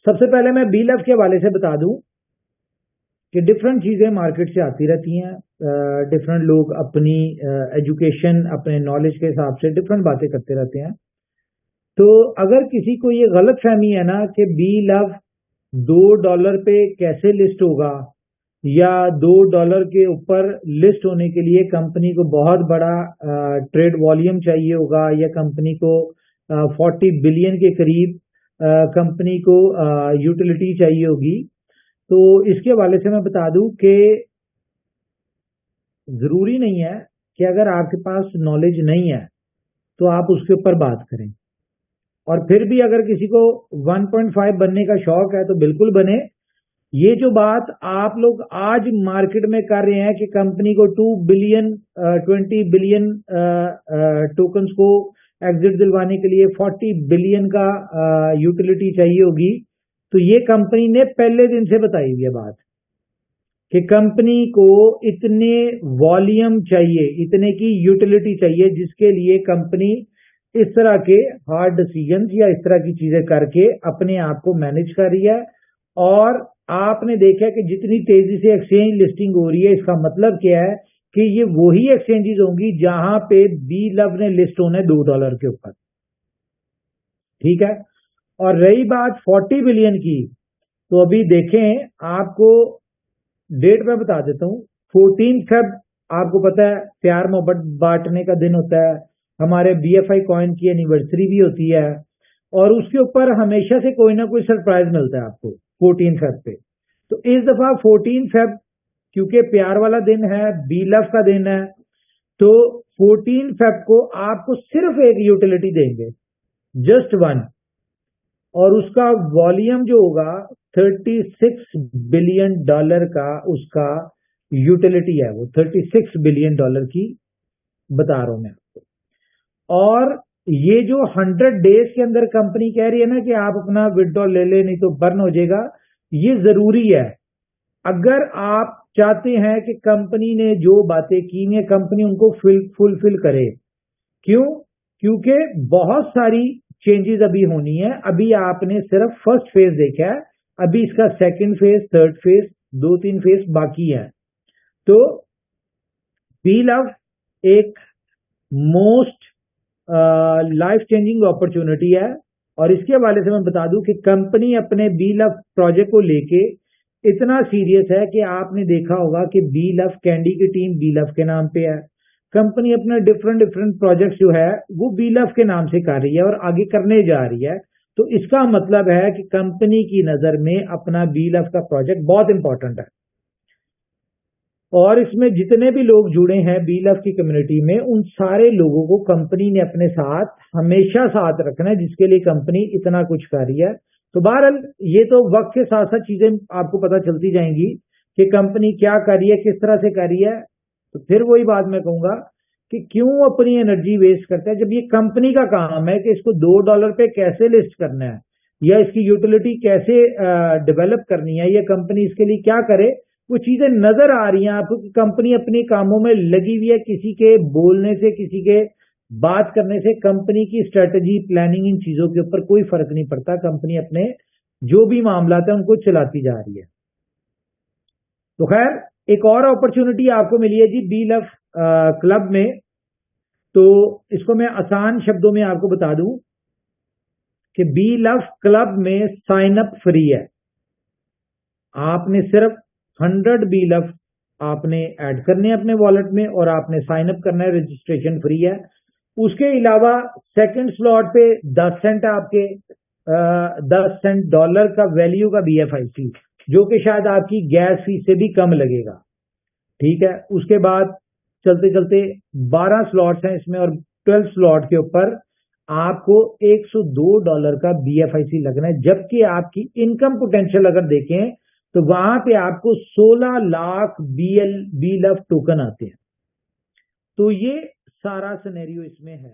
सबसे पहले मैं BLOVE के हवाले से बता दूं कि डिफरेंट चीज़ें मार्केट से आती रहती हैं। डिफरेंट लोग अपनी एजुकेशन, अपने नॉलेज के हिसाब से डिफरेंट बातें करते रहते हैं। तो अगर किसी को ये गलत फहमी है ना कि BLOVE $2 पे कैसे लिस्ट होगा, या $2 के ऊपर लिस्ट होने के लिए कंपनी को बहुत बड़ा ट्रेड वॉल्यूम चाहिए होगा, या कंपनी को 40 बिलियन के करीब कंपनी को यूटिलिटी चाहिए होगी, तो इसके हवाले से मैं बता दूं कि ज़रूरी नहीं है कि अगर आपके पास नॉलेज नहीं है तो आप उसके ऊपर बात करें। और फिर भी अगर किसी को 1.5 बनने का शौक है तो बिल्कुल बने। ये जो बात आप लोग आज मार्केट में कर रहे हैं कि कंपनी को 2 बिलियन 20 बिलियन टोकन्स को एग्जिट दिलवाने के लिए 40 बिलियन का यूटिलिटी चाहिए होगी, तो ये कंपनी ने पहले दिन से बताई हुई है बात कि कंपनी को इतने वॉल्यूम चाहिए, इतने की यूटिलिटी चाहिए, जिसके लिए कंपनी इस तरह के हार्ड डिसीजंस या इस तरह की चीजें करके अपने आप को मैनेज कर रही है। और आपने देखा कि जितनी तेजी से एक्सचेंज लिस्टिंग हो रही है, इसका मतलब क्या है कि ये वही एक्सचेंजेस होंगी जहां पे BLOVE ने लिस्ट होना है $2 के ऊपर, ठीक है। और रही बात 40 बिलियन की, तो अभी देखें, आपको डेट में बता देता हूँ। 14 फेब आपको पता है प्यार मोहब्बत बांटने का दिन होता है, हमारे BFI कॉइन की एनिवर्सरी भी होती है, और उसके ऊपर हमेशा से कोई ना कोई सरप्राइज मिलता है आपको 14 फेब पे। तो इस दफा 14 फेब क्योंकि प्यार वाला दिन है, BLOVE का दिन है, तो 14 फेब को आपको सिर्फ एक यूटिलिटी देंगे, जस्ट वन, और उसका वॉल्यूम जो होगा $36 बिलियन का उसका यूटिलिटी है, वो $36 बिलियन की बता रहा हूं मैं आपको। और ये जो 100 डेज के अंदर कंपनी कह रही है ना कि आप अपना विड्रॉल ले ले नहीं तो बर्न हो जाएगा, ये जरूरी है। अगर आप चाहते हैं कि कंपनी ने जो बातें की हैं कंपनी उनको फुलफिल करे। क्यों? क्योंकि बहुत सारी चेंजेस अभी होनी है। अभी आपने सिर्फ फर्स्ट फेज देखा है, अभी इसका second phase, third phase, 2-3 phase बाकी है। तो BLOVE एक मोस्ट लाइफ चेंजिंग अपॉर्चुनिटी है। और इसके हवाले से मैं बता दूं कि कंपनी अपने BLOVE प्रोजेक्ट को लेके इतना सीरियस है कि आपने देखा होगा कि BLOVE कैंडी की टीम BLOVE के नाम पे है। कंपनी अपना डिफरेंट प्रोजेक्ट जो है वो BLOVE के नाम से कर रही है और आगे करने जा रही है। तो इसका मतलब है कि कंपनी की नजर में अपना BLOVE का प्रोजेक्ट बहुत इंपॉर्टेंट है। और इसमें जितने भी लोग जुड़े हैं BLOVE की कम्युनिटी में, उन सारे लोगों को कंपनी ने अपने साथ हमेशा साथ रखना है, जिसके लिए कंपनी इतना कुछ कर रही है। तो बहरहाल ये तो वक्त के साथ साथ चीजें आपको पता चलती जाएंगी कि कंपनी क्या कर रही है, किस तरह से कर रही है। तो फिर वही बात मैं कहूंगा कि क्यों अपनी एनर्जी वेस्ट करता है, जब ये कंपनी का काम है कि इसको $2 पे कैसे लिस्ट करना है या इसकी यूटिलिटी कैसे डेवलप करनी है, ये कंपनी इसके लिए क्या करे, वो चीजें नजर आ रही हैं आपको कि कंपनी अपने कामों में लगी हुई है। किसी के बोलने से, किसी के बात करने से कंपनी की स्ट्रेटजी, प्लानिंग, इन चीजों के ऊपर कोई फर्क नहीं पड़ता। कंपनी अपने जो भी मामला है उनको चलाती जा रही है। तो खैर, एक और अपॉर्चुनिटी आपको मिली है जी BLOVE क्लब में। तो इसको मैं आसान शब्दों में आपको बता दूं कि BLOVE क्लब में साइन अप फ्री है। आपने सिर्फ 100 BLOVE आपने ऐड करने अपने वॉलेट में और आपने साइन अप करना है, रजिस्ट्रेशन फ्री है। उसके अलावा सेकंड स्लॉट पे 10 सेंट आपके 10 सेंट डॉलर का वैल्यू का BFI फी, जो कि शायद आपकी गैस फी से भी कम लगेगा, ठीक है। उसके बाद चलते चलते 12 स्लॉट्स हैं इसमें, और 12 स्लॉट के ऊपर आपको $102 का BFIC लगना है। जबकि आपकी इनकम पोटेंशियल अगर देखें तो वहां पे आपको 16 लाख BLOVE टोकन आते हैं। तो ये सारा सिनेरियो इसमें है।